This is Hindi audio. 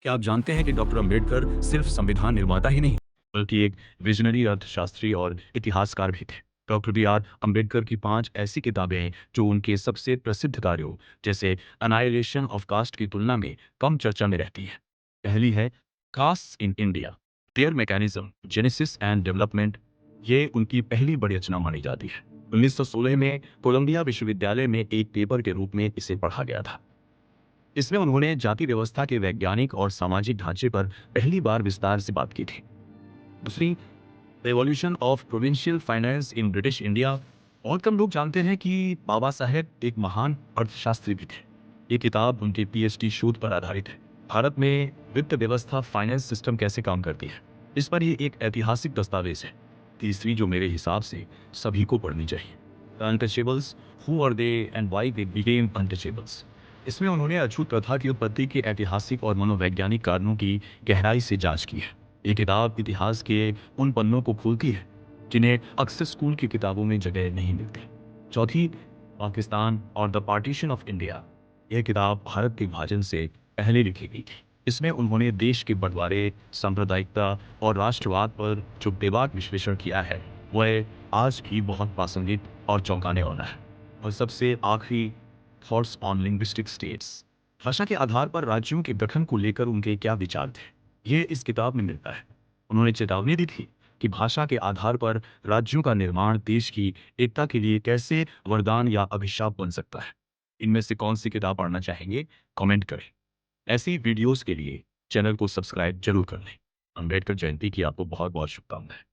क्या आप जानते हैं कि डॉक्टर अंबेडकर सिर्फ संविधान निर्माता ही नहीं बल्कि एक विजनरी अर्थशास्त्री और इतिहासकार भी थे। डॉक्टर बी आर अंबेडकर की 5 ऐसी किताबें हैं जो उनके सबसे प्रसिद्ध कार्यों जैसे अनाइलेशन ऑफ कास्ट की तुलना में कम चर्चा में रहती है। पहली है caste in India, their mechanism, genesis and development. ये उनकी पहली बड़ी रचना मानी जाती है। 1916 में कोलंबिया विश्वविद्यालय में एक पेपर के रूप में इसे पढ़ा गया था। इसमें उन्होंने जाति व्यवस्था के वैज्ञानिक और सामाजिक ढांचे पर पहली बार विस्तार से बात की थी। दूसरी, revolution of provincial finance in British India. बहुत कम लोग जानते हैं कि बाबा साहेब एक महान अर्थशास्त्री भी थे। ये किताब उनके पीएचडी शोध पर आधारित है। भारत में वित्त व्यवस्था, फाइनेंस सिस्टम कैसे काम करती है, इस पर ये एक ऐतिहासिक दस्तावेज है। तीसरी, जो मेरे हिसाब से सभी को पढ़नी चाहिए, untouchables, who are they and why they became untouchables. इसमें उन्होंने अछूत प्रथा की उत्पत्ति के ऐतिहासिक और मनोवैज्ञानिक कारणों की गहराई से जांच की है। ये किताब इतिहास के उन पन्नों को खोलती है जिन्हें अक्सर स्कूल की किताबों में जगह नहीं मिलती। चौथी, पाकिस्तान और द पार्टीशन ऑफ इंडिया। यह किताब भारत के विभाजन से पहले लिखी गई थी। इसमें उन्होंने देश के बंटवारे, सांप्रदायिकता और राष्ट्रवाद पर जो बेबाक विश्लेषण किया है वह आज भी बहुत प्रासंगिक और चौंकाने वाला है। और सबसे आखिरी, थॉट्स ऑन लिंग्विस्टिक स्टेट्स। भाषा के आधार पर राज्यों के गठन को लेकर उनके क्या विचार थे, ये इस किताब में मिलता है। उन्होंने चेतावनी दी थी कि भाषा के आधार पर राज्यों का निर्माण देश की एकता के लिए कैसे वरदान या अभिशाप बन सकता है। इनमें से कौन सी किताब पढ़ना चाहेंगे, कमेंट करें। ऐसी वीडियोस के लिए चैनल को सब्सक्राइब जरूर कर लें। अम्बेडकर जयंती की आपको बहुत बहुत शुभकामनाएं।